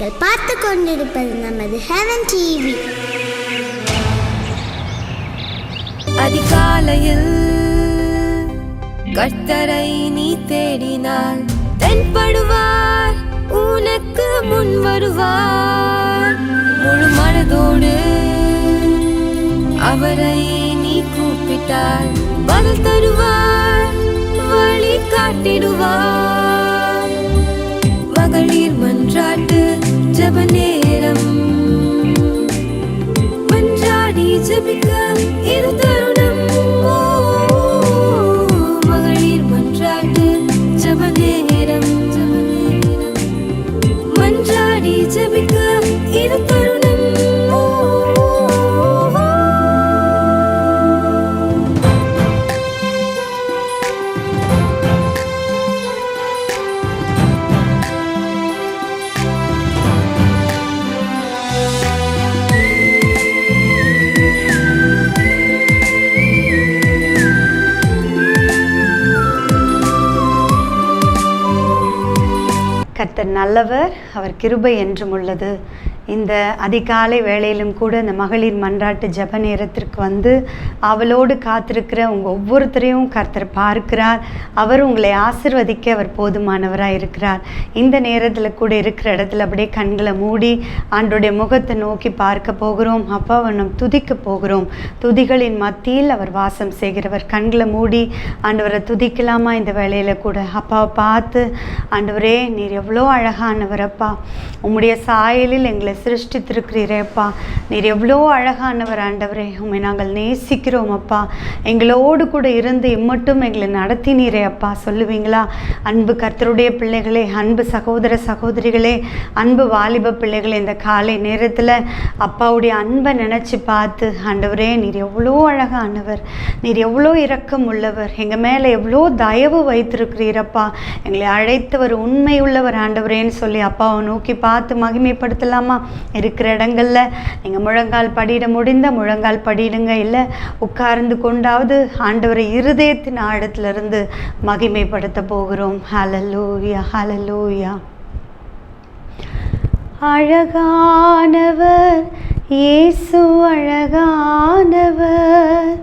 நீங்கள் பார்த்து கொண்டிருப்பது நமது ஹெவன் டிவி. அதிகாலையில் கர்த்தரை நீ தேடினால் தென்படுவார், உனக்கு முன் வருவார். முழு மனதோடு அவரை நீ கூப்பிட்டால் பதில் தருவார், வழி காட்டிடுவார். மகளிர் மன்றாட்டு ஜெப நேரம், மன்றாடி ஜெபிக்க இது தருணம். மகளிர் மன்றாட்டு ஜெப நேரம், மன்றாடி ஜெபிக்க இது தருணம். கர்த்தர் நல்லவர், அவர் கிருபை என்றும் உள்ளது. இந்த அதிகாலை வேளையிலும் கூட இந்த மகளிர் மன்றாட்டு ஜெப நேரத்திற்கு வந்து அவளோடு காத்திருக்கிற உங்கள் ஒவ்வொருத்தரையும் கர்த்தர் பார்க்கிறார். அவர் உங்களை ஆசிர்வதிக்க அவர் போதுமானவராக இருக்கிறார். இந்த நேரத்தில் கூட இருக்கிற இடத்துல அப்படியே கண்களை மூடி ஆண்டோடைய முகத்தை நோக்கி பார்க்க போகிறோம். அப்பாவை நாம் துதிக்க போகிறோம். துதிகளின் மத்தியில் அவர் வாசம் செய்கிறவர். கண்களை மூடி ஆண்டவரை துதிக்கலாமா இந்த வேளையில் கூட? அப்பாவை பார்த்து, ஆண்டவரே நீர் எவ்வளோ அழகானவரப்பா, உம்முடைய சாயலில் எங்களை சிருஷ்டித்திருக்கிறீரேப்பா, நீர் எவ்வளோ அழகானவர் ஆண்டவரே, உண்மை நாங்கள் நேசிக்கிறோம் அப்பா. எங்களோடு கூட இருந்து இம்மட்டும் எங்களை நடத்தினீரே அப்பா சொல்லுவீங்களா? அன்பு கர்த்தருடைய பிள்ளைகளே, அன்பு சகோதர சகோதரிகளே, அன்பு வாலிப பிள்ளைகளே, இந்த காலை நேரத்தில் அப்பாவுடைய அன்பை நினச்சி பார்த்து, ஆண்டவரே நீர் எவ்வளோ அழகானவர், நீர் எவ்வளோ இரக்கம் உள்ளவர், எங்கள் மேலே எவ்வளோ தயவு வைத்திருக்கிறீரப்பா, எங்களை அழைத்தவர் உண்மை உள்ளவர் ஆண்டவரேன்னு சொல்லி அப்பாவை நோக்கி பார்த்து மகிமைப்படுத்தலாமா? இருக்கிற இடங்களில் நீங்கள் முழங்கால் படியிட முடிந்த முழங்கால் படியிடுங்க, இல்லை உட்கார்ந்து கொண்டாவது ஆண்டவரை இருதயத்தின் ஆழத்திலிருந்து மகிமைப்படுத்த போகிறோம். ஹல்லேலூயா, ஹல்லேலூயா. அழகானவர் இயேசு, அழகானவர்,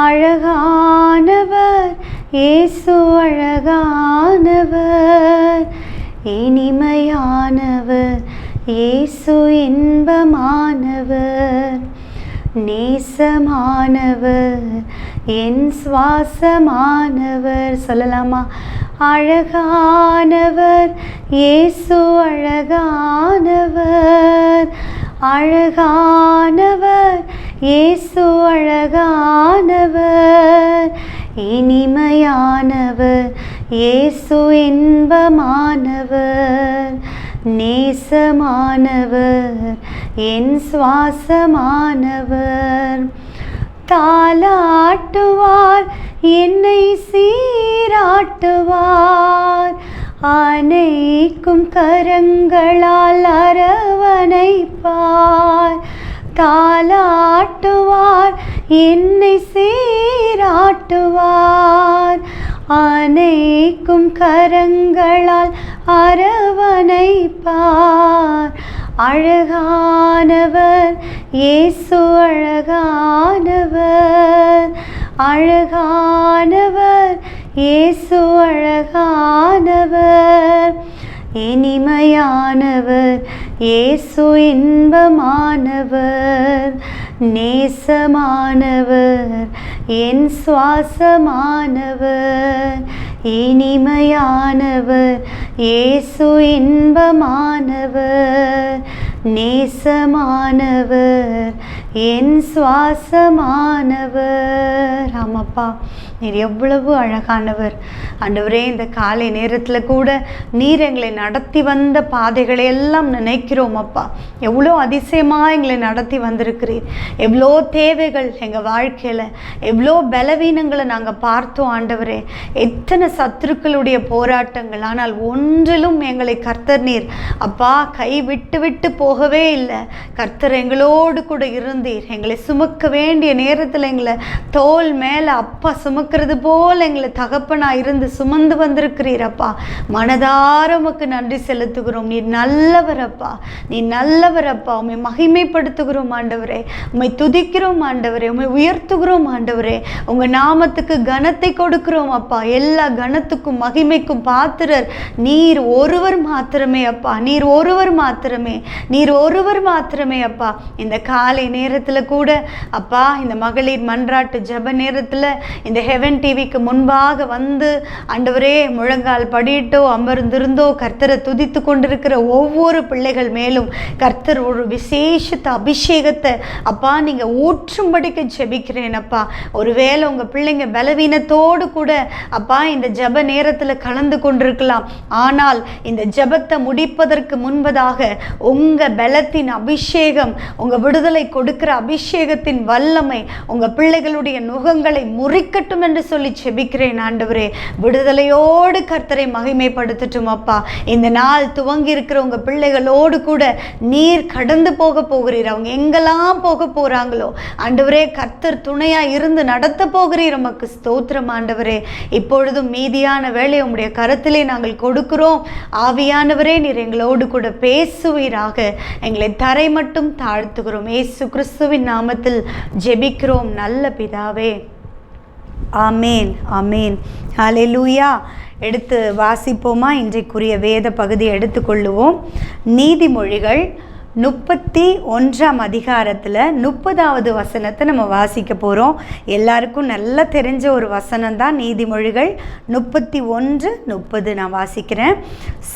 அழகானவர் இயேசு, அழகானவர், இனிமையானவர் இயேசு, இன்பமானவர், நேசமானவர், என் சுவாசமானவர். சொல்லலாமா? அழகானவர் இயேசு, அழகானவர், அழகானவர் இயேசு, அழகானவர், இனிமையானவர் இயேசு, இன்பமானவர், நேசமானவர், என் சுவாசமானவர். தாலாட்டுவார், என்னை சீராட்டுவார், அனைக்கும் கரங்களால் அரவணைப்பார். தாலாட்டுவார், என்னை சீராட்டுவார், அனைக்கும் கரங்களால் அரவணைப்பார். அழகானவர் இயேசு, அழகானவர், அழகானவர் இயேசு, அழகானவர், இனிமையானவர் இயேசு, இன்பமானவர், நேசமானவர், என் சுவாசமானவர், இனிமையானவர் இயேசு, இன்பமானவர், நேசமானவர், என் சுவாசமானவர். ஆமாப்பா, நீர் எவ்வளவு அழகானவர் ஆண்டவரே. இந்த காலை நேரத்தில் கூட நீர் எங்களை நடத்தி வந்த பாதைகளை எல்லாம் நினைக்கிறோம் அப்பா. எவ்வளோ அதிசயமாக எங்களை நடத்தி வந்திருக்கிறீர். எவ்வளோ தேவைகள் எங்கள் வாழ்க்கையில், எவ்வளோ பலவீனங்களை நாங்கள் பார்த்தோம் ஆண்டவரே. எத்தனை சத்துருக்களுடைய போராட்டங்கள், ஆனால் ஒன்றிலும் எங்களை கர்த்தர் நீர் அப்பா கை விட்டு விட்டு போகவே இல்லை. கர்த்தர் எங்களோடு கூட இருந்தீர். எங்களை சுமக்க வேண்டிய நேரத்தில் எங்களை தோல் மேலே அப்பா சுமக்கிறது போல் எங்களை தகப்பனாக இருந்து சுமந்து வந்திருக்கிறீர் அப்பா. மனதார உமக்கு நன்றி செலுத்துகிறோம். நீ நல்லவரப்பா, நீ நல்லவரப்பா. உம்மை மகிமைப்படுத்துகிறோம் ஆண்டவரே, உம்மை துதிக்கிறோம் ஆண்டவரே, உம்மை உயர்த்துகிறோம் ஆண்டவரே. உங்கள் நாமத்துக்கு கனத்தை கொடுக்கிறோம் அப்பா. எல்லா கனத்துக்கும் மகிமைக்கும் பாத்திரர் நீர் ஒருவர் மாத்திரமே அப்பா, நீர் ஒருவர் மாத்திரமே, நீர் ஒருவர் மாத்திரமே அப்பா. இந்த காலை நேரத்தில் கூட அப்பா, இந்த மகளிர் மன்றாட்டு ஜெப நேரத்தில் இந்த ஹெவன் டிவிக்கு முன்பாக வந்து ஆண்டவரே முழங்கால் படியிட்டோ அமர்ந்திருந்தோ கர்த்தரை துதித்து கொண்டிருக்கிற ஒவ்வொரு பிள்ளைகள் மேலும் கர்த்தர் ஒரு விசேஷத்த அபிஷேகத்தை அப்பா நீங்கள் ஊற்றும்படிக்கு ஜெபிக்கிறேன் அப்பா. ஒருவேளை உங்கள் பிள்ளைங்க பலவீனத்தோடு கூட அப்பா இந்த ஜெப நேரத்தில் கலந்து கொண்டிருக்கலாம். ஆனால் இந்த ஜெபத்தை முடிப்பதற்கு முன்பதாக உங்கள் பலத்தின் அபிஷேகம், உங்கள் விடுதலை கொடுக்கிற அபிஷேகத்தின் வல்லமை உங்கள் பிள்ளைகளுடைய நுகங்களை முறிக்கட்டும் என்று சொல்லி ஜெபிக்கிறேன் ஆண்டவரே. விடுதலையோடு கர்த்தரை மகிமைப்படுத்தட்டும் அப்பா. இந்த நாள் துவங்கி இருக்கிற உங்கள் பிள்ளைகளோடு கூட நீர் கடந்து போக போகிறீர். அவங்க எங்கெல்லாம் போக போகிறாங்களோ ஆண்டவரே கர்த்தர் துணையாக இருந்து நடத்த போகிறீர். உமக்கு ஸ்தோத்திரம் ஆண்டவரே. இப்பொழுதும் மீதியான வேலை உம்முடைய கரத்திலே நாங்கள் கொடுக்கிறோம். ஆவியானவரே நீர் எங்களோடு கூட பேசுவீராக. எங்களை தரை மட்டும் தாழ்த்துகிறோம். இயேசு கிறிஸ்துவின் நாமத்தில் ஜெபிக்கிறோம் நல்ல பிதாவே, ஆமேன் ஆமேன். ஹல்லேலூயா. எடுத்து வாசிப்போமா? இன்றைக்குரிய வேத பகுதியை எடுத்துக்கொள்ளுவோம். நீதிமொழிகள் 31ஆம் அதிகாரத்தில் 30வது வசனத்தை நம்ம வாசிக்க போகிறோம். எல்லாருக்கும் நல்லா தெரிஞ்ச ஒரு வசனம் தான் நீதிமொழிகள் 31:30. நான் வாசிக்கிறேன்.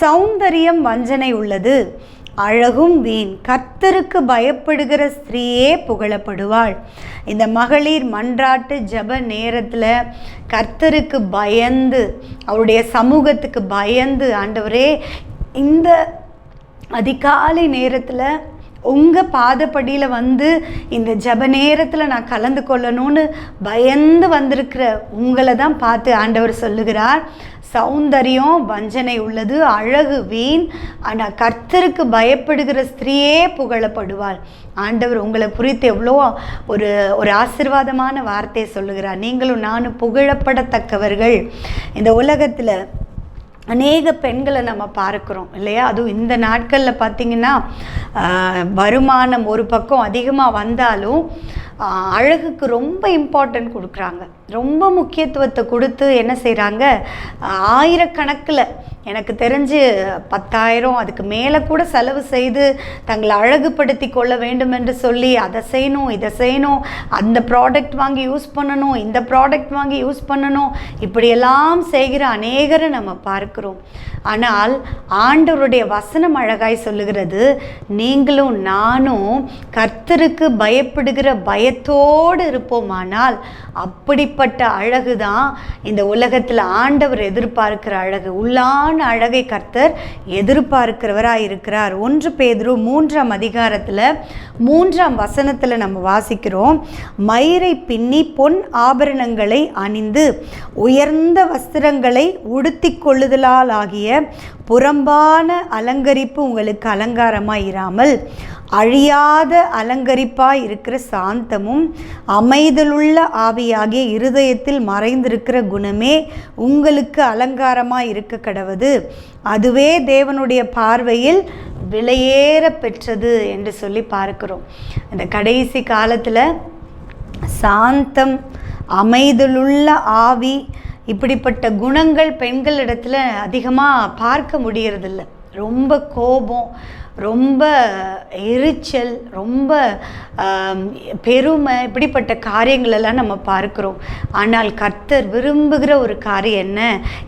சௌந்தரியம் வஞ்சனை உள்ளது, அழகும் வீண். கர்த்தருக்கு பயப்படுகிற ஸ்திரீயே புகழப்படுவாள். இந்த மகளிர் மன்றாட்டு ஜெப நேரத்தில் கர்த்தருக்கு பயந்து, அவருடைய சமூகத்துக்கு பயந்து, ஆண்டவரே இந்த அதிகாலை நேரத்தில் உங்கள் பாதப்படியில் வந்து இந்த ஜெப நேரத்தில் நான் கலந்து கொள்ளணும்னு பயந்து வந்திருக்கிற உங்களை தான் பார்த்து ஆண்டவர் சொல்லுகிறார், சௌந்தரியம் வஞ்சனை உள்ளது, அழகு வீண். ஆனால் கர்த்தருக்கு பயப்படுகிற ஸ்திரீயே புகழப்படுவாள். ஆண்டவர் உங்களை குறித்து எவ்வளோ ஒரு ஆசீர்வாதமான வார்த்தையை சொல்லுகிறார். நீங்களும் நானும் புகழப்படத்தக்கவர்கள். இந்த உலகத்தில் அநேக பெண்களை நம்ம பார்க்குறோம் இல்லையா? அதுவும் இந்த நாட்களில் பார்த்திங்கன்னா வருமானம் ஒரு பக்கம் அதிகமாக வந்தாலும் அழகுக்கு ரொம்ப இம்பார்ட்டன்ட் கொடுக்குறாங்க, ரொம்ப முக்கியத்துவத்தை கொடுத்து என்ன செய்கிறாங்க, ஆயிரக்கணக்கில், எனக்கு தெரிஞ்சு 10,000 அதுக்கு மேலே கூட செலவு செய்து தங்களை அழகுபடுத்தி கொள்ள வேண்டும் என்று சொல்லி அதை செய்யணும், இதை செய்யணும், அந்த ப்ராடக்ட் வாங்கி யூஸ் பண்ணணும், இந்த ப்ராடக்ட் வாங்கி யூஸ் பண்ணணும், இப்படியெல்லாம் செய்கிற அநேகரை நம்ம பார்க்கிறோம். ஆனால் ஆண்டவருடைய வசனம் அழகாய் சொல்லுகிறது, நீங்களும் நானும் கர்த்தருக்கு பயப்படுகிற பயத்தோடு இருப்போமானால் அப்படிப்பட்ட அழகு தான் இந்த உலகத்தில் ஆண்டவர் எதிர்பார்க்கிற அழகு. உள்ளான அழகை கர்த்தர் எதிர்பார்க்கிறவராக இருக்கிறார். 1 பேதுரு 3ஆம் அதிகாரத்தில் 3ஆம் வசனத்தில் நம்ம வாசிக்கிறோம், மயிரை பின்னி பொன் ஆபரணங்களை அணிந்து உயர்ந்த வஸ்திரங்களை உடுத்தி கொள்ளுதலால் ஆகிய புறம்பான அலங்கரிப்பு உங்களுக்கு அலங்காரமாய் இராமல் அழியாத அலங்கரிப்பாய் இருக்கிற சாந்தமும் அமைதலுள்ள ஆவியாகிய இருதயத்தில் மறைந்திருக்கிற குணமே உங்களுக்கு அலங்காரமாய் இருக்க கடவது. அதுவே தேவனுடைய பார்வையில் விலையேற பெற்றது என்று சொல்லி பார்க்கிறோம். இந்த கடைசி காலத்தில் சாந்தம், அமைதலுள்ள ஆவி, இப்படிப்பட்ட குணங்கள் பெண்களிடத்தில் அதிகமாக பார்க்க முடியறதில்ல. ரொம்ப கோபம், ரொம்ப எரிச்சல், ரொம்ப பெருமை, இப்படிப்பட்ட காரியங்களெல்லாம் நம்ம பார்க்குறோம். ஆனால் கர்த்தர் விரும்புகிற ஒரு காரியம் என்ன?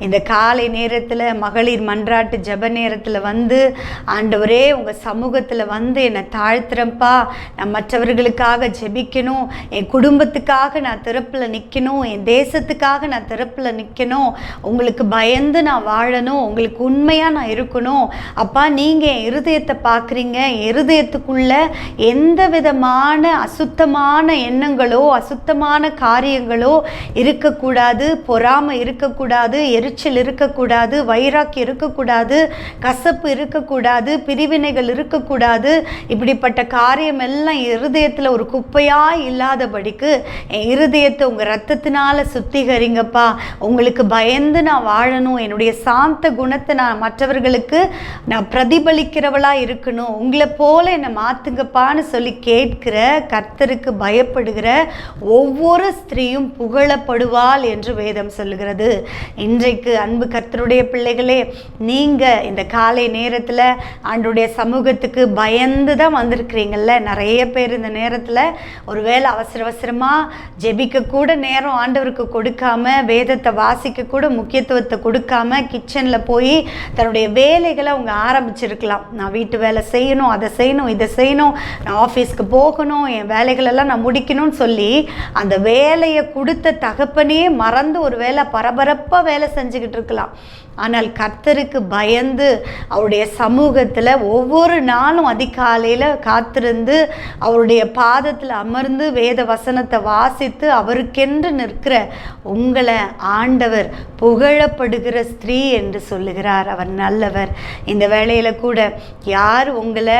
இந்த காலை நேரத்தில் மகளிர் மன்றாட்டு ஜெப நேரத்தில் வந்து, ஆண்டவரே உங்கள் சமூகத்தில் வந்து என்னை தாழ்த்துறப்பா, நான் மற்றவர்களுக்காக ஜெபிக்கணும், என் குடும்பத்துக்காக நான் திறப்பில் நிற்கணும், என் தேசத்துக்காக நான் திறப்பில் நிற்கணும், உங்களுக்கு பயந்து நான் வாழணும், உங்களுக்கு உண்மையாக நான் இருக்கணும் அப்பா, நீங்கள் என் இருதயத்தை பார்க்குறீங்க. இருதயத்துக்குள்ள எந்த விதமான அசுத்தமான எண்ணங்களோ அசுத்தமான காரியங்களோ இருக்கக்கூடாது. பொறாமை இருக்கக்கூடாது, எரிச்சல் இருக்கக்கூடாது, வைராக்கியம் இருக்கக்கூடாது, கசப்பு இருக்கக்கூடாது, பிரிவினைகள் இருக்கக்கூடாது. இப்படிப்பட்ட காரியம் எல்லாம் இருதயத்தில் ஒரு குப்பையாக இல்லாதபடிக்கு என் இருதயத்தை உங்கள் ரத்தத்தினால சுத்திகரிங்கப்பா. உங்களுக்கு பயந்து நான் வாழணும். என்னுடைய சாந்த குணத்தை நான் மற்றவர்களுக்கு நான் பிரதிபலிக்கிறவளாக இருக்கணும். உங்களை போல என்னை மாற்றுங்கப்பான்னு சொல்லி கேட்கிற, கர்த்தருக்கு பயப்படுகிற ஒவ்வொரு ஸ்திரீயும் புகழப்படுவாள் என்று வேதம் சொல்லுகிறது. இன்றைக்கு அன்பு கர்த்தருடைய பிள்ளைகளே, நீங்கள் இந்த காலை நேரத்தில் ஆண்டவருடைய சமூகத்துக்கு பயந்து தான் வந்திருக்கிறீங்கள்ல. நிறைய பேர் இந்த நேரத்தில் ஒருவேளை அவசரமாக ஜெபிக்க கூட நேரம் ஆண்டவருக்கு கொடுக்காம, வேதத்தை வாசிக்க கூட முக்கியத்துவத்தை கொடுக்காம கிச்சனில் போய் தன்னுடைய வேலைகளை அவங்க ஆரம்பிச்சிருக்கலாம். நான் வீட்டு வேலை செய்யணும், அதை செய்யணும், இதை செய்யணும், நான் ஆஃபீஸ்க்கு போகணும், என் வேலைகளெல்லாம் நான் முடிக்கணும்னு சொல்லி அந்த வேலையை கொடுத்த தகப்பனையே மறந்து ஒரு வேலை பரபரப்பாக வேலை செஞ்சுக்கிட்டு இருக்கலாம். ஆனால் கர்த்தருக்கு பயந்து அவருடைய சமூகத்தில் ஒவ்வொரு நாளும் அதிகாலையில் காத்திருந்து அவருடைய பாதத்தில் அமர்ந்து வேத வசனத்தை வாசித்து அவருக்கென்று நிற்கிற உங்களை ஆண்டவர் புகழப்படுகிற ஸ்திரீ என்று சொல்லுகிறார். அவர் நல்லவர். இந்த வேளையில் கூட யார் உங்களை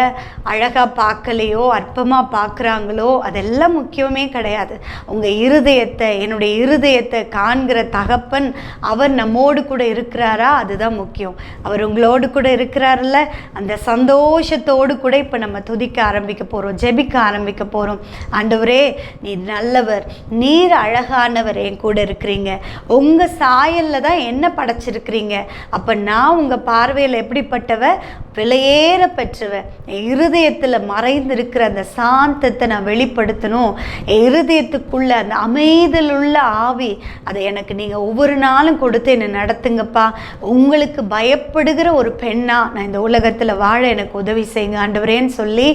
அழகாக பார்க்கலையோ அற்பமாக பார்க்குறாங்களோ அதெல்லாம் முக்கியமே கிடையாது. உங்கள் இருதயத்தை, என்னுடைய இருதயத்தை காண்கிற தகப்பன் அவர் நம்மோடு கூட இருக்கிறாரா, அதுதான் முக்கியம். அவர் உங்களோடு கூட இருக்கிறார்ல, அந்த சந்தோஷத்தோடு கூட இப்போ நம்ம துதிக்க ஆரம்பிக்க போகிறோம், ஜெபிக்க ஆரம்பிக்க போகிறோம். ஆண்டவரே நீர் நல்லவர், நீர் அழகானவர், என் கூட இருக்கிறீங்க, உங்கள் சாயலில் தான் என்ன படைச்சிருக்கிறீங்க. அப்போ நான் உங்கள் பார்வையில் எப்படிப்பட்டவ, விலையேற பெற்றவ. என் இருதயத்தில் மறைந்திருக்கிற அந்த சாந்தத்தை நான் வெளிப்படுத்தணும். என் இருதயத்துக்குள்ள அந்த அமைதல் உள்ள ஆவி, அதை எனக்கு நீங்கள் ஒவ்வொரு நாளும் கொடுத்து என்னை நடத்துங்கப்பா. உங்களுக்கு பயப்படுகிற ஒரு பெண்ணாக நான் இந்த உலகத்தில் வாழ எனக்கு உதவி செய்யுங்க ஆண்டவரேன்னு சொல்லி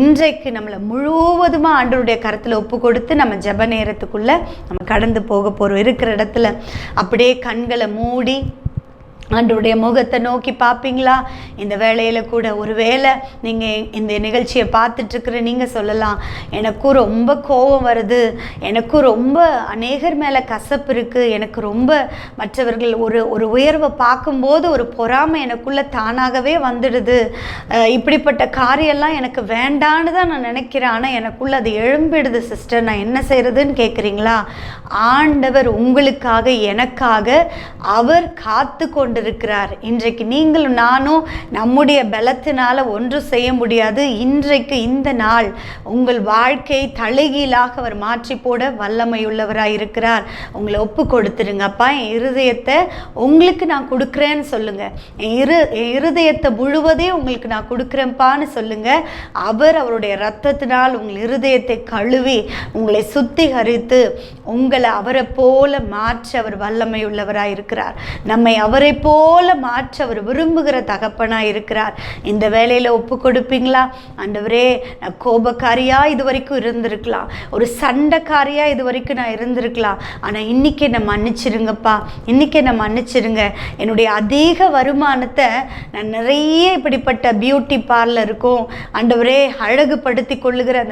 இன்றைக்கு நம்மளை முழுவதுமாக ஆண்டவருடைய கருத்தில் ஒப்பு கொடுத்து நம்ம ஜெப நேரத்துக்குள்ளே நம்ம கடந்து போக போகிறோம். இருக்கிற இடத்துல அப்படியே கண்களை மூடி ஆண்டவருடைய முகத்தை நோக்கி பார்ப்பீங்களா? இந்த வேளையில் கூட ஒரு வேளை நீங்கள் இந்த நிகழ்ச்சியை பார்த்துட்ருக்குற நீங்கள் சொல்லலாம், எனக்கும் ரொம்ப கோபம் வருது, எனக்கும் ரொம்ப அநேகர் மேலே கசப்பு இருக்குது, எனக்கு ரொம்ப மற்றவர்கள் ஒரு உயர்வை பார்க்கும்போது ஒரு பொறாமை எனக்குள்ளே தானாகவே வந்துடுது, இப்படிப்பட்ட காரியெல்லாம் எனக்கு வேண்டான்னு தான் நான் நினைக்கிறேன், ஆனால் எனக்குள்ளே அது எழும்பிடுது சிஸ்டர், நான் என்ன செய்கிறதுன்னு கேட்குறீங்களா? ஆண்டவர் உங்களுக்காக எனக்காக அவர் காத்து கொண்டிருக்கிறார். இன்றைக்கு நீங்களும் நானும் நம்முடைய பலத்தினால ஒன்றும் செய்ய முடியாது. இன்றைக்கு இந்த நாள் உங்கள் வாழ்க்கையை தலைகீழாக அவர் மாற்றி போட வல்லமையுள்ளவராக இருக்கிறார். உங்களை ஒப்பு கொடுத்துருங்கப்பா. என் இருதயத்தை உங்களுக்கு நான் கொடுக்குறேன்னு சொல்லுங்க. என் இருதயத்தை முழுவதே உங்களுக்கு நான் கொடுக்குறேன்ப்பான்னு சொல்லுங்க. அவர் அவருடைய இரத்தத்தினால் உங்கள் இருதயத்தை கழுவி உங்களை சுத்திகரித்து உங்களை அவரை போல மாற்ற அவர் வல்லமை உள்ளவராய் இருக்கிறார். நம்மை அவரை போல மாற்ற அவர் விரும்புகிற தகப்பனாய் இருக்கிறார். இந்த வேலையில ஒப்பு கொடுப்பீங்களா? ஆண்டவரே, நான் கோபக்காரியா இது வரைக்கும் இருந்திருக்கலாம், ஒரு சண்டைக்காரியா இது வரைக்கும் நான் இருந்திருக்கலாம், ஆனா இன்னைக்கு என்னை மன்னிச்சிருங்கப்பா, இன்னைக்கு என்னை மன்னிச்சிருங்க. என்னுடைய அதிக வருமானத்தை நான் நிறைய இப்படிப்பட்ட பியூட்டி பார்லருக்கும் ஆண்டவரே அழகுபடுத்தி கொள்ளுகிற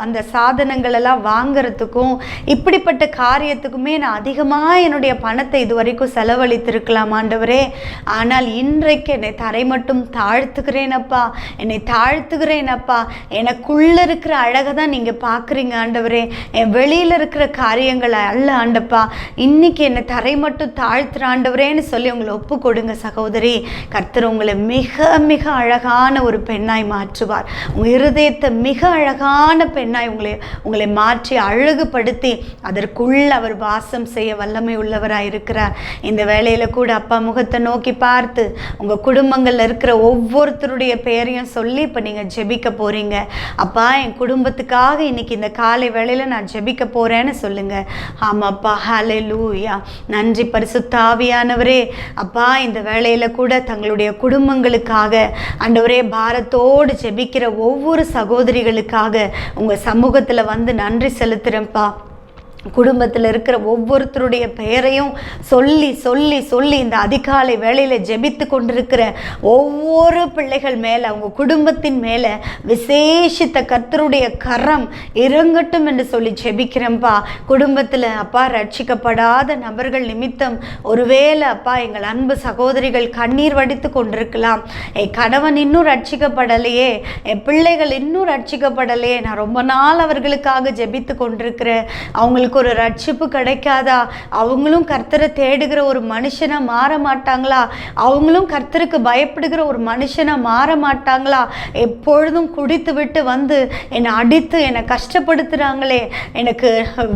அந்த சாதனங்கள் எல்லாம் வாங்கிறதுக்கும் இப்படிப்பட்ட காரியத்துக்குமே நான் அதிகமாக என்னுடைய பணத்தை இது வரைக்கும் செலவழித்திருக்கலாம் ஆண்டவரே. ஆனால் இன்றைக்கு என்னை தரை மட்டும் தாழ்த்துக்கிறேனப்பா, என்னை தாழ்த்துகிறேனப்பா. எனக்குள்ள இருக்கிற அழகை தான் நீங்கள் பார்க்குறீங்க ஆண்டவரே, என் வெளியில் இருக்கிற காரியங்களை அல்ல ஆண்டப்பா. இன்னைக்கு என்னை தரை மட்டும் தாழ்த்துற ஆண்டவரேன்னு சொல்லி உங்களை ஒப்பு கொடுங்க சகோதரி. கர்த்தர் உங்களை மிக மிக அழகான ஒரு பெண்ணாய் மாற்றுவார். உங்கள் இருதயத்தை மிக அழகான பெண்ணாய் உங்களை மாற்றி அழகுபடுத்தி அதற்குள்ள அவர் வாசம் செய்ய வல்லமை உள்ளவராக இருக்கிறார். இந்த வேளையில் கூட அப்பா முகத்தை நோக்கி பார்த்து உங்கள் குடும்பங்களில் இருக்கிற ஒவ்வொருத்தருடைய பெயரையும் சொல்லி இப்போ நீங்கள் ஜெபிக்க போகிறீங்க. அப்பா, என் குடும்பத்துக்காக இன்னைக்கு இந்த காலை வேளையில் நான் ஜெபிக்க போகிறேன்னு சொல்லுங்கள். ஆமாப்பா, ஹல்லேலூயா. நன்றி பரிசுத்த ஆவியானவரே. அப்பா, இந்த வேளையில் கூட தங்களுடைய குடும்பங்களுக்காக ஆண்டவரே பாரத்தோடு ஜெபிக்கிற ஒவ்வொரு சகோதரிகளுக்காக உங்கள் சமூகத்தில் வந்து நன்றி செலுத்துகிறேன்ப்பா. குடும்பத்தில் இருக்கிற ஒவ்வொருத்தருடைய பெயரையும் சொல்லி சொல்லி சொல்லி இந்த அதிகாலை வேளையில் ஜெபித்து கொண்டிருக்கிற ஒவ்வொரு பிள்ளைகள் மேலே, அவங்க குடும்பத்தின் மேலே விசேஷித்த கர்த்தருடைய கரம் இறங்கட்டும் என்று சொல்லி ஜெபிக்கிறேன்ப்பா. குடும்பத்தில் அப்பா ரட்சிக்கப்படாத நபர்கள் நிமித்தம் ஒருவேளை அப்பா எங்கள் அன்பு சகோதரிகள் கண்ணீர் வடித்து கொண்டிருக்கலாம். என் கணவன் இன்னும் ரட்சிக்கப்படலையே, என் பிள்ளைகள் இன்னும் ரட்சிக்கப்படலையே, நான் ரொம்ப நாள் அவர்களுக்காக ஜெபித்து கொண்டிருக்கிறேன், அவங்களுக்கு ஒரு ரட்சிப்பு கிடைக்காதா, அவங்களும் கர்த்தரை தேடுகிற ஒரு மனுஷனா மாற மாட்டாங்களா, அவங்களும் கர்த்தருக்கு பயப்படுகிற ஒரு மனுஷனா மாற மாட்டாங்களா, எப்பொழுதும் குடித்து விட்டு வந்து என்னை அடித்து என்னை கஷ்டப்படுத்துகிறாங்களே, எனக்கு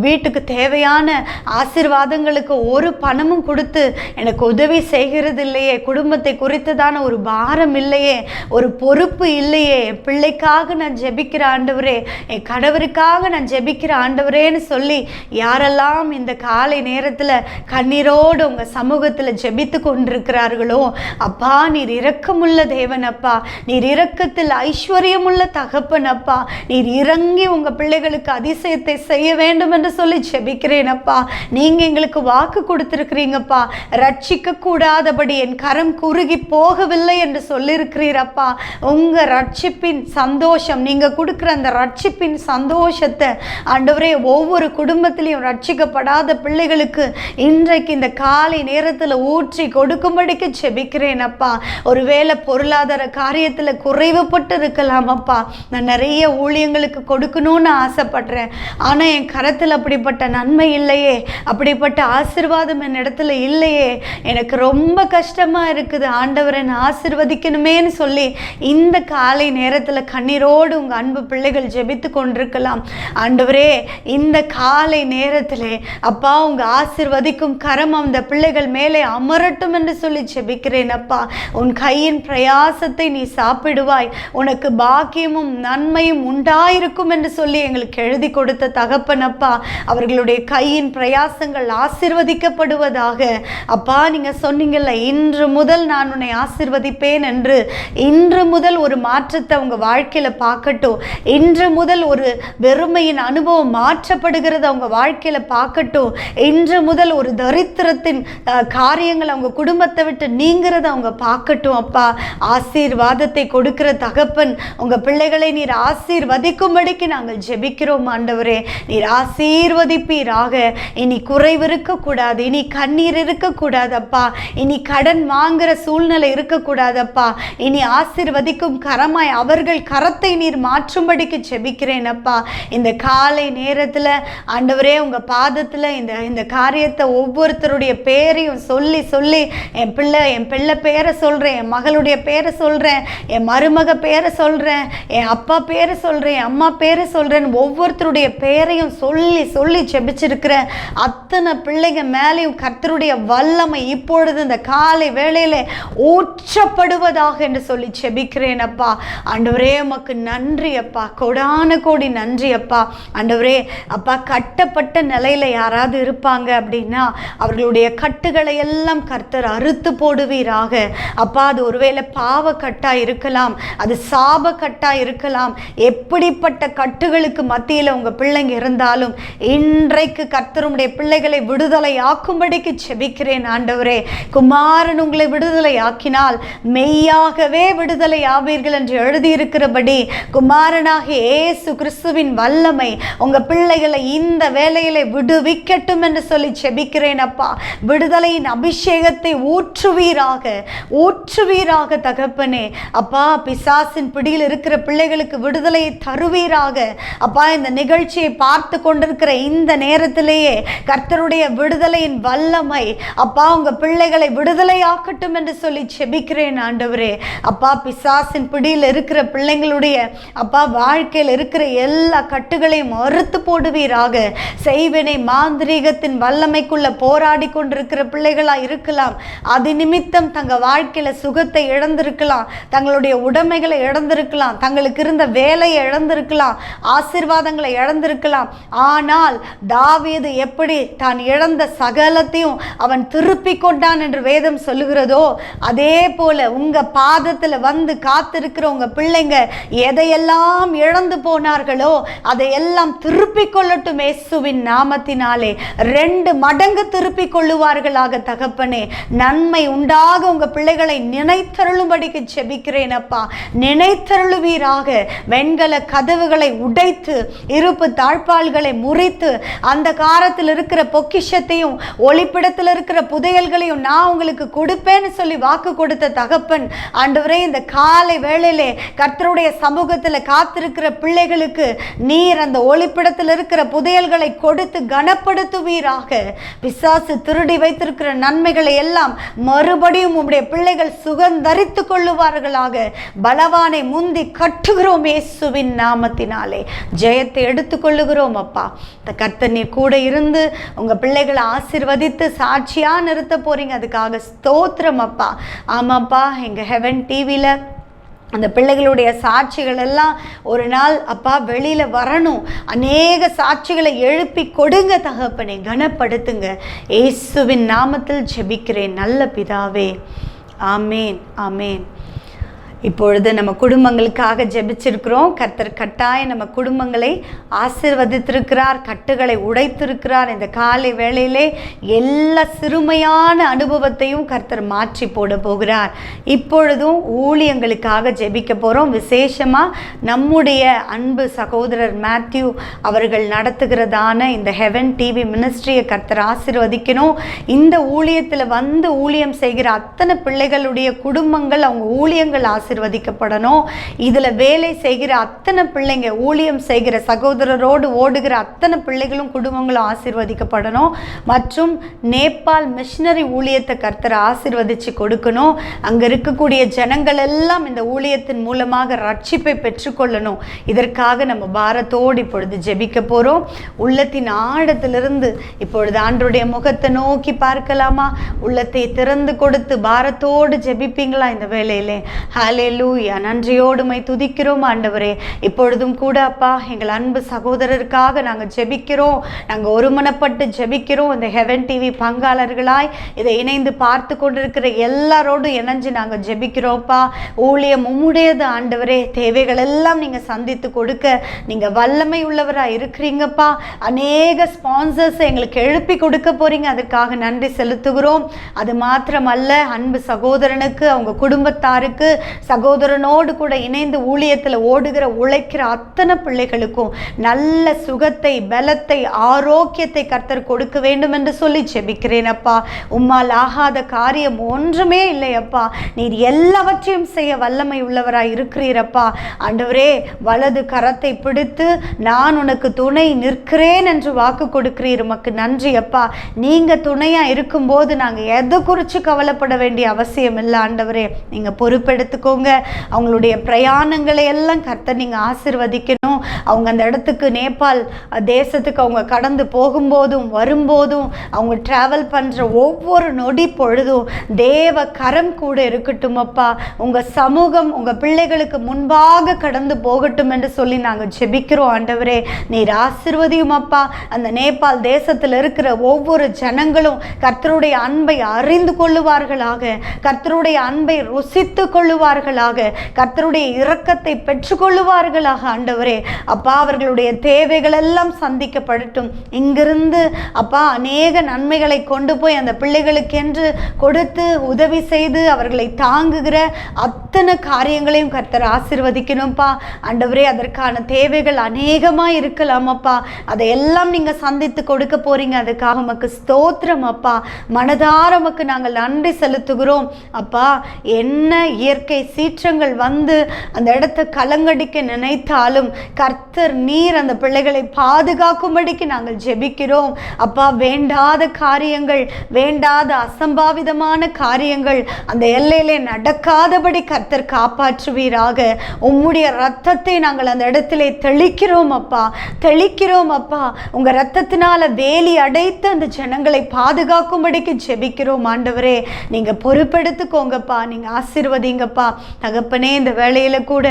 வீட்டுக்கு தேவையான ஆசீர்வாதங்களுக்கு ஒரு பணமும் கொடுத்து எனக்கு உதவி செய்கிறது இல்லையே, குடும்பத்தை குறித்ததான ஒரு பாரம் இல்லையே, ஒரு பொறுப்பு இல்லையே, என் பிள்ளைக்காக நான் ஜெபிக்கிற ஆண்டவரே, என் கணவருக்காக நான் ஜெபிக்கிற ஆண்டவரேன்னு சொல்லி யாரெல்லாம் இந்த காலை நேரத்தில் கண்ணீரோடு உங்கள் சமூகத்தில் ஜெபித்து கொண்டிருக்கிறார்களோ, அப்பா நீர் இரக்கமுள்ள தேவன் அப்பா, நீர் இரக்கத்தில் ஐஸ்வர்யமுள்ள தகப்பன் அப்பா, நீர் இறங்கி உங்கள் பிள்ளைகளுக்கு அதிசயத்தை செய்ய வேண்டும் என்று சொல்லி ஜெபிக்கிறேன் அப்பா. நீங்கள் எங்களுக்கு வாக்கு கொடுத்துருக்கிறீங்கப்பா, ரட்சிக்க கூடாதபடி என் கரம் குறுகி போகவில்லை என்று சொல்லியிருக்கிறீரப்பா. உங்கள் ரட்சிப்பின் சந்தோஷம், நீங்கள் கொடுக்குற அந்த ரட்சிப்பின் சந்தோஷத்தை ஆண்டவரே ஒவ்வொரு குடும்பத்திலையும் ரட்சிக்கப்படாத பிள்ளைகளுக்கு இன்றைக்கு இந்த காலை நேரத்தில் ஊற்றி கொடுக்கும்படிக்கு ஜெபிக்கிறேன் அப்பா. ஒருவேளை பொருளாதார காரியத்தில் குறைவுபட்டு இருக்கலாம் அப்பா, நான் நிறைய ஊழியங்களுக்கு கொடுக்கணும்னு ஆசைப்படுறேன், ஆனால் என் கரத்தில் அப்படிப்பட்ட நன்மை இல்லையே, அப்படிப்பட்ட ஆசீர்வாதம் என் இடத்துல இல்லையே, எனக்கு ரொம்ப கஷ்டமாக இருக்குது, ஆண்டவரை நான் ஆசீர்வதிக்கணுமேன்னு சொல்லி இந்த காலை நேரத்தில் கண்ணீரோடு உங்கள் அன்பு பிள்ளைகள் ஜெபித்து கொண்டிருக்கலாம். ஆண்டவரே இந்த காலை நேரத்திலே அப்பா உங்க ஆசீர்வதிக்கும் கரம் அந்த பிள்ளைகள் மேலே அமரட்டும் என்று சொல்லி ஜெபிக்கிறேன் அப்பா. உன் கையின் பிரயாசத்தை நீ சாப்பிடுவாய், உனக்கு பாக்கியமும் நன்மையும் உண்டாயிருக்கும் என்று சொல்லி எங்களுக்கு எழுதி கொடுத்த தகப்பன் அப்பா, அவர்களுடைய கையின் பிரயாசங்கள் ஆசீர்வதிக்கப்படுவதாக. அப்பா நீங்க சொன்னீங்கல்ல, இன்று முதல் நான் உன்னை ஆசீர்வதிப்பேன் என்று, இன்று முதல் ஒரு மாற்றத்தை அவங்க வாழ்க்கையில பார்க்கட்டும், இன்று முதல் ஒரு வெறுமையின் அனுபவம் மாற்றப்படுகிறது அவங்க வாழ்க்கையில பார்க்கட்டும், இன்று முதல் ஒரு தரித்திரத்தின் காரியங்கள் அவங்க குடும்பத்தை விட்டு நீங்கிறத அவங்க பார்க்கட்டும் அப்பா. ஆசீர்வாதத்தை கொடுக்கிற தகப்பன், உங்க பிள்ளைகளை நீர் ஆசீர்வதிக்கும்படிக்கு நாங்கள் ஜெபிக்கிறோம் ஆண்டவரே. நீர் ஆசீர்வதிப்பீராக. இனி குறைவு இருக்கக்கூடாது, இனி கண்ணீர் இருக்கக்கூடாதப்பா, இனி கடன் வாங்குற சூழ்நிலை இருக்கக்கூடாதப்பா, இனி ஆசீர்வதிக்கும் கரமாய் அவர்கள் கரத்தை நீர் மாற்றும்படிக்கு ஜெபிக்கிறேன் அப்பா. இந்த காலை நேரத்தில் ஆண்டவரே உங்க பாதத்தில் இந்த காரியத்தை ஒவ்வொருத்தருடைய பேரையும் சொல்லி சொல்லி என் பிள்ளை பேரை சொல்றேன், என் மகளுடைய பேரை சொல்றேன், என் மருமக பேரை சொல்றேன், என் அப்பா பேரை சொல்றேன், என் அம்மா பேரை சொல்றேன், ஒவ்வொருத்தருடைய பேரையும் சொல்லி சொல்லி ஜெபிச்சிருக்கிற அத்தனை பிள்ளைங்க மேலேயும் கர்த்தருடைய வல்லமை இப்பொழுது இந்த காலை வேளையில ஊற்றப்படுவதாக என்று சொல்லி ஜெபிக்கிறேன் அப்பா. ஆண்டவரே உமக்கு நன்றி அப்பா, கோடான கோடி நன்றி அப்பா. ஆண்டவரே அப்பா, கட்டப்பட்ட நிலையில யாராவது இருப்பாங்க அப்படின்னா அவர்களுடைய கட்டுகளை எல்லாம் கர்த்தர் அறுத்து போடுவீராக அப்பா. அது ஒருவேளை பாவ கட்டா இருக்கலாம், அது சாப கட்டா இருக்கலாம், எப்படிப்பட்ட கட்டுகளுக்கு மத்தியில் உங்க பிள்ளைங்க இருந்தாலும் இன்றைக்கு கர்த்தருடைய பிள்ளைகளை விடுதலை ஆக்கும்படிக்கு ஜெபிக்கிறேன் ஆண்டவரே. குமாரன் உங்களை விடுதலை ஆக்கினால் மெய்யாகவே விடுதலை ஆவீர்கள் என்று எழுதியிருக்கிறபடி குமாரனாகிய இயேசு கிறிஸ்துவின் வல்லமை உங்க பிள்ளைகளை இந்த வேளையிலே விடுவிக்கட்டும் என்று சொல்லி ஜெபிக்கிறேன் அப்பா. விடுதலையின் அபிஷேகத்தை ஊற்றுவீராக, ஊற்றுவீராக தகப்பனே அப்பா. பிசாசின் பிடியில் இருக்கிற பிள்ளைகளுக்கு விடுதலையை தருவீராக அப்பா. இந்த நிகழ்ச்சியை பார்த்து கொண்டிருக்கிற இந்த நேரத்திலேயே கர்த்தருடைய விடுதலையின் வல்லமை அப்பா உங்க பிள்ளைகளை விடுதலை ஆக்கட்டும் என்று சொல்லி ஜெபிக்கிறேன் ஆண்டவரே அப்பா. பிசாசின் பிடியில் இருக்கிற பிள்ளைங்களுடைய அப்பா வாழ்க்கையில் இருக்கிற எல்லா கட்டுகளையும் அறுத்து போடுவீராக. செய்வினை மாந்திரீகத்தின் வல்லமைக்குள்ள போராடி கொண்டிருக்கிற பிள்ளைகளா இருக்கலாம், அது நிமித்தம் தங்க வாழ்க்கையில சுகத்தை இழந்திருக்கலாம், தங்களுடைய உடைமைகளை இழந்திருக்கலாம், தங்களுக்கு இருந்த வேலையை இழந்திருக்கலாம், ஆசீர்வாதங்களை இழந்திருக்கலாம். ஆனால் தாவீது எப்படி தான் இழந்த சகலத்தையும் அவன் திருப்பி கொண்டான் என்று வேதம் சொல்லுகிறதோ, அதே போல உங்க பாதத்துல வந்து காத்திருக்கிற உங்க பிள்ளைங்க எதையெல்லாம் இழந்து போனார்களோ அதையெல்லாம் திருப்பி கொள்ளட்டும் இயேசு இயேசுவின் நாமத்தினாலே 2 மடங்கு திருப்பிக் கொள்ளுவார்களாக தகப்பனே. நன்மை உண்டாக உங்க பிள்ளைகளை நினைத்தருளும்படிக்கு ஜெபிக்கிறேன் அப்பா. நினைத்தருளுவீராக. வெண்கல கதவுகளை உடைத்து இருப்பு தாழ்பால்களை முறித்து அந்த காரத்தில் இருக்கிற பொக்கிஷத்தையும் ஒளிப்பிடத்தில் இருக்கிற புதையல்களையும் நான் உங்களுக்கு கொடுப்பேன்னு சொல்லி வாக்கு கொடுத்த தகப்பன் ஆண்டவரே, இந்த காலை வேளையிலே கர்த்தருடைய சமூகத்தில் காத்திருக்கிற பிள்ளைகளுக்கு நீர் அந்த ஒளிப்பிடத்தில் இருக்கிற புதையல்களை கொடுத்து கனப்படுத்துவீராக. பிசாசு திருடி வைத்திருக்கிற நன்மைகளை எல்லாம் மறுபடியும் உம்முடைய பிள்ளைகள் சுகந்தரித்து கொள்ளுவார்களாக. பலவானை முந்தி கட்டுகிறோம் இயேசுவின் நாமத்தினாலே. ஜெயத்தை எடுத்துக்கொள்ளுகிறோம் அப்பா. கர்த்தர் நீர் கூட இருந்து உங்க பிள்ளைகளை ஆசீர்வதித்து சாட்சியா நிறுத்த போறீங்க. அதுக்காக ஸ்தோத்திரம் அப்பா. ஆமாப்பா, எங்க ஹெவன் டிவியில் அந்த பிள்ளைகளுடைய சாட்சிகள் எல்லாம் ஒரு நாள் அப்பா வெளியில வரணும். அநேக சாட்சிகளை எழுப்பி கொடுங்க தகப்பனே, கனப்படுத்துங்க. இயேசுவின் நாமத்தில் ஜெபிக்கிறேன் நல்ல பிதாவே, ஆமேன் ஆமேன். இப்பொழுது நம்ம குடும்பங்களுக்காக ஜெபிச்சிருக்கிறோம். கர்த்தர் கட்டாயம் நம்ம குடும்பங்களை ஆசீர்வதித்திருக்கிறார், கட்டுகளை உடைத்திருக்கிறார். இந்த காலை வேளையிலே எல்லா சிறுமையான அனுபவத்தையும் கர்த்தர் மாற்றி போட போகிறார். இப்பொழுதும் ஊழியங்களுக்காக ஜெபிக்க போகிறோம். விசேஷமாக நம்முடைய அன்பு சகோதரர் மேத்யூ அவர்கள் நடத்துகிறதான இந்த ஹெவன் டிவி மினிஸ்ட்ரியை கர்த்தர் ஆசீர்வதிக்கணும். இந்த ஊழியத்தில் வந்து ஊழியம் செய்கிற அத்தனை பிள்ளைகளுடைய குடும்பங்கள், அவங்க ஊழியங்கள் ஆசீர்வதிக்கப்படணும். இதில் வேலை செய்கிற அத்தனை பிள்ளைங்க, ஊழியம் செய்கிற சகோதரரோடு ஓடுகிற அத்தனை பிள்ளைகளும் குடும்பங்களும் ஆசீர்வதிக்கப்படணும். மற்றும் நேபாள் மிஷனரி ஊழியத்தை கர்த்தர் ஆசீர்வதித்து கொடுக்கணும். அங்கே இருக்கக்கூடிய ஜனங்கள் எல்லாம் இந்த ஊழியத்தின் மூலமாக ரட்சிப்பை பெற்றுக்கொள்ளணும். இதற்காக நம்ம பாரத்தோடு இப்பொழுது ஜெபிக்க போகிறோம். உள்ளத்தின் ஆழத்திலிருந்து இப்பொழுது ஆண்டவருடைய முகத்தை நோக்கி பார்க்கலாமா? உள்ளத்தை திறந்து கொடுத்து பாரத்தோடு ஜெபிப்பீங்களா இந்த வேளையிலே? ஹல்லேலூயா. நன்றியோடுமை துதிக்கிறோம் ஆண்டவரே. இப்பொழுதும் கூட அப்பா, எங்கள் அன்பு சகோதரருக்காக நாங்கள் ஜெபிக்கிறோம். நாங்கள் ஒருமனப்பட்டு ஜெபிக்கிறோம். இந்த ஹெவன் டிவி பங்காளர்களாய் இதை இணைந்து பார்த்து கொண்டிருக்கிற எல்லாரோடும் இணைஞ்சு நாங்கள் ஜெபிக்கிறோம்ப்பா. ஊழியம் உம்முடையது ஆண்டவரே. தேவைகள் எல்லாம் நீங்கள் சந்தித்து கொடுக்க நீங்கள் வல்லமை உள்ளவராக இருக்கிறீங்கப்பா. அநேக ஸ்பான்சர்ஸ் எங்களுக்கு எழுப்பி கொடுக்க போறீங்க. அதற்காக நன்றி செலுத்துகிறோம். அது மாத்திரமல்ல, அன்பு சகோதரனுக்கு, அவங்க குடும்பத்தாருக்கு, சகோதரனோடு கூட இணைந்து ஊழியத்தில் ஓடுகிற உழைக்கிற அத்தனை பிள்ளைகளுக்கும் நல்ல சுகத்தை, பலத்தை, ஆரோக்கியத்தை கர்த்தர் கொடுக்க வேண்டும் என்று சொல்லி ஜெபிக்கிறேன் அப்பா. உம்மால் ஆகாத காரியம் ஒன்றுமே இல்லையப்பா. நீர் எல்லாவற்றையும் செய்ய வல்லமை உள்ளவராய் இருக்கிறீரப்பா. ஆண்டவரே, வலது கரத்தை பிடித்து நான் உனக்கு துணை நிற்கிறேன் என்று வாக்கு கொடுக்கிறீர். உமக்கு நன்றி அப்பா. நீங்க துணையா இருக்கும்போது நாங்கள் எதை குறித்து கவலைப்பட வேண்டிய அவசியம் இல்லை ஆண்டவரே. நீங்க பொறுப்பெடுத்துக்கோங்க. அவங்களுடைய பிரயாணங்களை எல்லாம் கர்த்தர் நீங்கள் ஆசீர்வதிக்கணும். அவங்க அந்த இடத்துக்கு, நேபாள் தேசத்துக்கு அவங்க கடந்து போகும்போதும் வரும்போதும் அவங்க ட்ராவல் பண்ணுற ஒவ்வொரு நொடி பொழுதும் தேவ கரம் கூட இருக்கட்டும் அப்பா. உங்கள் சமூகம் உங்கள் பிள்ளைகளுக்கு முன்பாக கடந்து போகட்டும் என்று சொல்லி நாங்கள் ஜெபிக்கிறோம் ஆண்டவரே. நீர் ஆசீர்வதியும் அப்பா. அந்த நேபாள் தேசத்தில் இருக்கிற ஒவ்வொரு ஜனங்களும் கர்த்தருடைய அன்பை அறிந்து கொள்ளுவார்களாக, கர்த்தருடைய அன்பை ருசித்து கொள்ளுவார்களாக, கர்த்தருடைய இரக்கத்தை பெற்றுக்கொள்ளுவார்களாக ஆண்டவரே. அப்பா, அவர்களுடைய தேவைகள் எல்லாம் சந்திக்கப்படட்டும். இங்கிருந்து அப்பா அநேக நன்மைகளை கொண்டு போய் அந்த பிள்ளைகளுக்கென்று கொடுத்து உதவி செய்து அவர்களை தாங்குகிற அத்தனை காரியங்களையும் கர்த்தர் ஆசீர்வதிக்கணும்ப்பா ஆண்டவரே. அதற்கான தேவைகள் அநேகமாக இருக்கலாம் அப்பா. அதையெல்லாம் நீங்கள் சந்தித்து கொடுக்க போறீங்க. அதுக்காக உமக்கு ஸ்தோத்திரம் அப்பா. மனதார உமக்கு நாங்கள் நன்றி செலுத்துகிறோம் அப்பா. என்ன இயற்கை சீற்றங்கள் வந்து அந்த இடத்தை கலங்கடிக்க நினைத்தாலும் கர்த்தர் நீர் அந்த பிள்ளைகளை பாதுகாக்கும்படிக்கு நாங்கள் ஜெபிக்கிறோம் அப்பா. வேண்டாத காரியங்கள், வேண்டாத அசம்பாவிதமான காரியங்கள் அந்த எல்லையிலே நடக்காதபடி கர்த்தர் காப்பாற்றுவீராக. உம்முடைய இரத்தத்தை நாங்கள் அந்த இடத்திலே தெளிக்கிறோம் அப்பா, தெளிக்கிறோம் அப்பா. உங்க இரத்தத்தினால வேலி அடைத்து அந்த ஜனங்களை பாதுகாக்கும்படிக்கு ஜெபிக்கிறோம் ஆண்டவரே. நீங்க பொறுப்பெடுத்துக்கோங்கப்பா. நீங்க ஆசீர்வதிங்கப்பா. தகப்பனே, இந்த வேளையில் கூட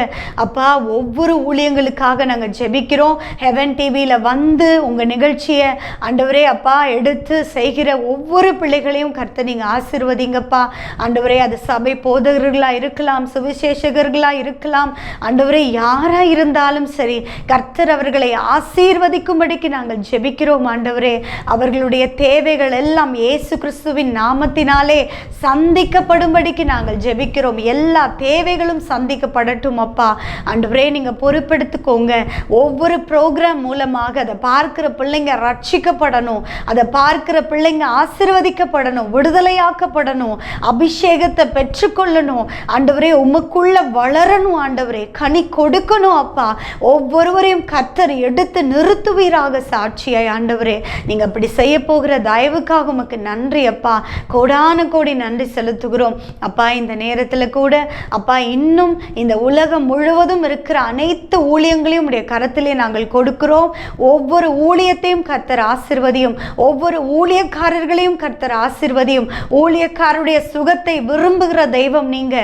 அப்பா ஒவ்வொரு ஊழியங்களுக்காக நாங்கள் ஜெபிக்கிறோம். ஹெவன் டிவியில் வந்து உங்கள் நிகழ்ச்சியை ஆண்டவரே அப்பா எடுத்து செய்கிற ஒவ்வொரு பிள்ளைகளையும் கர்த்தர் நீங்கள் ஆசீர்வதிங்கப்பா. ஆண்டவரே, அது சபை போதகர்களாக இருக்கலாம், சுவிசேஷகர்களாக இருக்கலாம், ஆண்டவரே யாராக இருந்தாலும் சரி, கர்த்தர் அவர்களை ஆசீர்வதிக்கும்படிக்கு நாங்கள் ஜெபிக்கிறோம். ஆண்டவரே, அவர்களுடைய தேவைகள் எல்லாம் இயேசு கிறிஸ்துவின் நாமத்தினாலே சந்திக்கப்படும்படிக்கு நாங்கள் ஜெபிக்கிறோம். எல்லா தேவைகளும் சந்திக்கப்படட்டும் அப்பா. ஆண்டவரே, நீங்கள் பொறுப்பெடுத்துக்கோங்க. ஒவ்வொரு ப்ரோக்ராம் மூலமாக அதை பார்க்கிற பிள்ளைங்க ரட்சிக்கப்படணும், அதை பார்க்கிற பிள்ளைங்க ஆசீர்வதிக்கப்படணும், விடுதலையாக்கப்படணும், அபிஷேகத்தை பெற்றுக்கொள்ளணும். ஆண்டவரே, உமக்குள்ள வளரணும். ஆண்டவரே, கனி கொடுக்கணும் அப்பா. ஒவ்வொருவரையும் கர்த்தர் எடுத்து நிறுத்துவீராக சாட்சியாய். ஆண்டவரே, நீங்கள் அப்படி செய்ய போகிற தயவுக்காக உமக்கு நன்றி அப்பா. கோடான கோடி நன்றி செலுத்துகிறோம் அப்பா. இந்த நேரத்தில் கூட அப்பா, இன்னும் இந்த உலகம் முழுவதும் இருக்கிற அனைத்து ஊழியங்களையும் உடைய கரத்திலே நாங்கள் கொடுக்கிறோம். ஒவ்வொரு ஊழியத்தையும் கர்த்தர் ஆசீர்வதியும், ஒவ்வொரு ஊழியக்காரர்களையும் கர்த்தர் ஆசீர்வதியும். ஊழியக்காரருடைய சுகத்தை விரும்புகிற தெய்வம் நீங்க.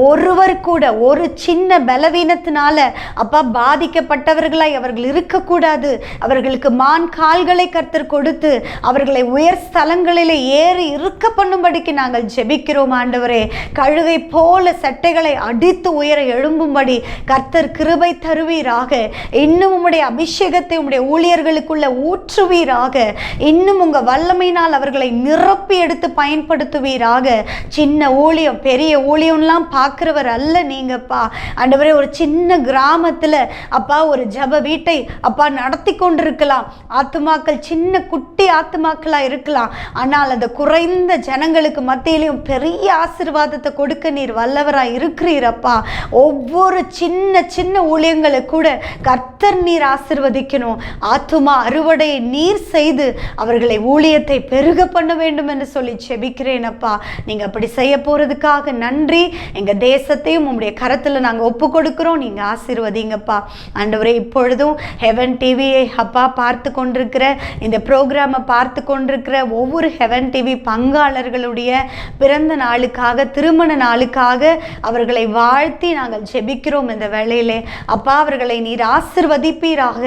ஒருவர் கூட ஒரு சின்ன பலவீனத்தினால அப்பா பாதிக்கப்பட்டவர்களாய் அவர்கள் இருக்கக்கூடாது. அவர்களுக்கு மான் கால்களை கர்த்தர் கொடுத்து அவர்களை உயர் ஸ்தலங்களிலே ஏறி இருக்க பண்ணும்படிக்கு நாங்கள் ஜெபிக்கிறோம். ஆண்டவரே, கழுகை போல சட்டைகளை அடித்து உயர எழும்பும்படி கர்த்தர் கிருபை தருவீராக. இன்னும் உம்முடைய அபிஷேகத்தை உம்முடைய ஊழியர்களுக்குள்ள ஊற்றுவீராக. இன்னும் உங்க வல்லமையினால் அவர்களை நிரப்பி எடுத்து பயன்படுத்துவீராக. சின்ன ஊழியம் பெரிய ஊழியம்லாம் பார்க்கிறவர் அல்ல நீங்கப்பா. ஆண்டவரே, ஒரு சின்ன கிராமத்தில் அப்பா ஒரு ஜப வீட்டை அப்பா நடத்தி கொண்டிருக்கலாம். ஆத்துமாக்கள் சின்ன குட்டி ஆத்துமாக்களாக இருக்கலாம். ஆனால் அந்த குறைந்த ஜனங்களுக்கு மத்தியிலையும் பெரிய ஆசீர்வாதத்தை கொடுக்க நீர் வல்லவராக இருக்கிறீரப்பா. ஒவ்வொரு சின்ன சின்ன ஊழியங்களை கூட கர்த்தர் நீர் ஆசீர்வதிக்கணும். ஆத்துமா அறுவடையை நீர் செய்து அவர்களை ஊழியத்தை பெருக பண்ண வேண்டும் என்று சொல்லி செபிக்கிறேன் அப்பா. நீங்கள் அப்படி செய்ய போகிறதுக்காக நன்றி. எங்கள் தேசத்தையும் உங்களுடைய கரத்தில் நாங்கள் ஒப்பு கொடுக்கிறோம். நீங்கள் ஆசீர்வதிங்கப்பா. ஆண்டவரே, இப்பொழுதும் ஹெவன் டிவியை அப்பா பார்த்து கொண்டிருக்கிற, இந்த ப்ரோக்ராமை பார்த்து கொண்டிருக்கிற ஒவ்வொரு ஹெவன் டிவி பங்காளர்களுடைய பிறந்த நாளுக்காக, திருமண நாளுக்காக அவர்களை வாழ்த்தி நாங்கள் ஜெபிக்கிறோம். இந்த வேளையிலே அப்பா, அவர்களை நீர் ஆசீர்வதிப்பீராக,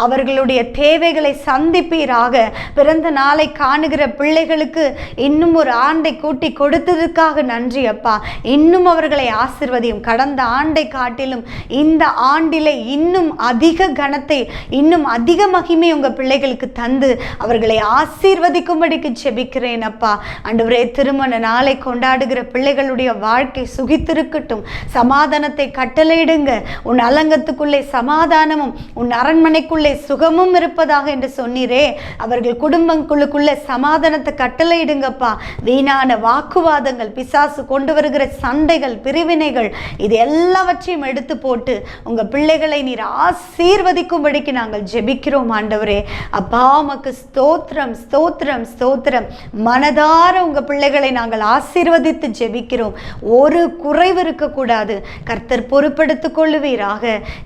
அவர்களுடைய தேவைகளை சந்திப்பீராக. பிறந்த நாளை காணுகிற பிள்ளைகளுக்கு இன்னும் ஒரு ஆண்டை கூட்டி கொடுத்ததுக்காக நன்றி அப்பா. இன்னும் அவர்களை ஆசீர்வதியும். கடந்த ஆண்டை காட்டிலும் இந்த ஆண்டிலே இன்னும் அதிக கனத்தை, இன்னும் அதிக மகிமை உங்கள் பிள்ளைகளுக்கு தந்து அவர்களை ஆசீர்வதிக்கும்படிக்கு ஜெபிக்கிறேன் அப்பா. ஆண்டவரே, திருமண நாளை கொண்டாடுகிற பிள்ளைகளுடைய வாழ்க்கை சுகித்திருக்கட்டும். சமாதானத்தை கட்டளையிடுங்க. உன் அலங்கத்துக்குள்ளே சமாதானமும் உன் அரண்மனைக்குள்ளே சுகமும் இருப்பதாக என்று சொன்னீரே. அவர்கள் குடும்பங்களுக்குள்ளே சமாதானத்தை கட்டளையிடுங்கப்பா. வீணான வாக்குவாதங்கள், பிசாசு கொண்டு வருகிற சண்டைகள், பிரிவினைகள், இது எல்லாவற்றையும் எடுத்து போட்டு உங்கள் பிள்ளைகளை நீர் ஆசீர்வதிக்கும்படிக்கு நாங்கள் ஜெபிக்கிறோம். ஆண்டவரே அப்பா, உமக்கு ஸ்தோத்திரம் ஸ்தோத்திரம் ஸ்தோத்திரம். மனதார உங்கள் பிள்ளைகளை நாங்கள் ஆசீர்வதித்து ஜெபிக்கிறோம். ஒரு குறைவு இருக்கக்கூடாது. கர்த்தர் பொறுப்பெடுத்துக் கொள்ளுவீராக.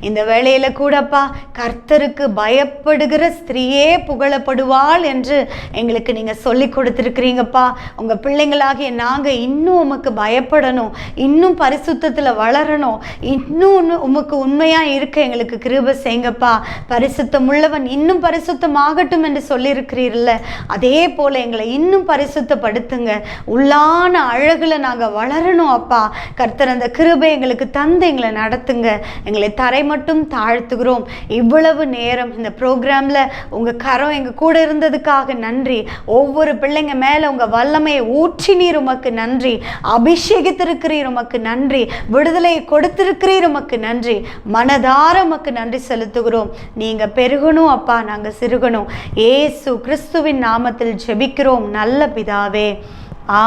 இந்த வேளையில் கூடப்பா, கர்த்தருக்கு பயப்படுகிற ஸ்திரீயே புகழப்படுவாள் என்று எங்களுக்கு நீங்கள் சொல்லி கொடுத்துருக்கிறீங்கப்பா. உங்கள் பிள்ளைங்களாகிய நாங்கள் இன்னும் உமக்கு பயப்படணும், இன்னும் பரிசுத்தத்தில் வளரணும், இன்னும் உமக்கு உண்மையாக இருக்க எங்களுக்கு கிருபை செய்யுங்கப்பா. பரிசுத்தம் உள்ளவன் இன்னும் பரிசுத்தமாகட்டும் என்று சொல்லியிருக்கிறீர்கள, அதே போல் எங்களை இன்னும் பரிசுத்தப்படுத்துங்க. உள்ளான அழகில் நாங்கள் வளரணும் அப்பா. கர்த்தர் அந்த கிருபை எங்களுக்கு தந்து எங்களை நடத்துங்க. எங்களை தரை மட்டும் தாழ்த்துகிறோம். இவ்வளவு நேரம் இந்த ப்ரோக்ராமில் உங்கள் கரம் எங்கள் கூட இருந்ததுக்காக நன்றி. ஒவ்வொரு பிள்ளைங்க மேலே உங்கள் வல்லமையை ஊற்றினீர், உமக்கு நன்றி. அபிஷேகித்திருக்கிறீர், உமக்கு நன்றி. விடுதலையை கொடுத்திருக்கிறீர், உமக்கு நன்றி. மனதார உமக்கு நன்றி செலுத்துகிறோம். நீங்கள் பெருகணும் அப்பா, நாங்கள் சிறுகணும். இயேசு கிறிஸ்துவின் நாமத்தில் ஜெபிக்கிறோம் நல்ல பிதாவே.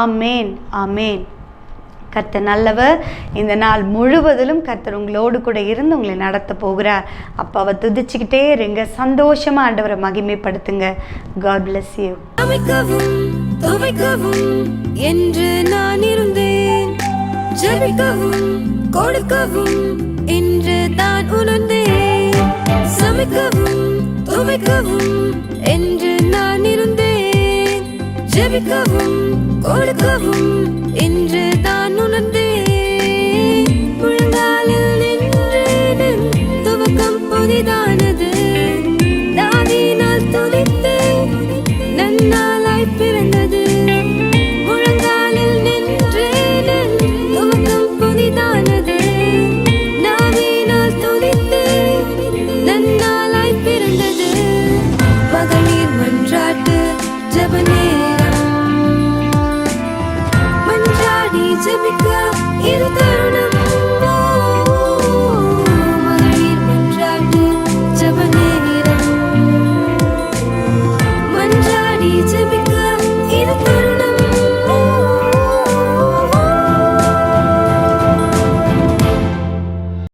ஆமேன் ஆமேன். கர்த்தர் நல்லவர். இந்த நாள் முழுவதிலும் கர்த்தர் உங்களோடு கூட இருந்து உங்களை நடத்த போகிறார். அப்பாவை துதிச்சுக்கிட்டே இருங்க. சந்தோஷமா ஆண்டவரை மகிமைப்படுத்துங்க. God bless you. என்று நான் இருந்தேன். ஜெபிக்கவும் கொடுக்கவும் என்று தான் உணர்ந்தேன். சமைக்கவும் துவைக்கவும் என்று நான் இருந்தேன். ஜெபிக்கவும் கொடுக்கவும் என்று தான் உணர்ந்தேன். ஜெபிக்க இதுதான்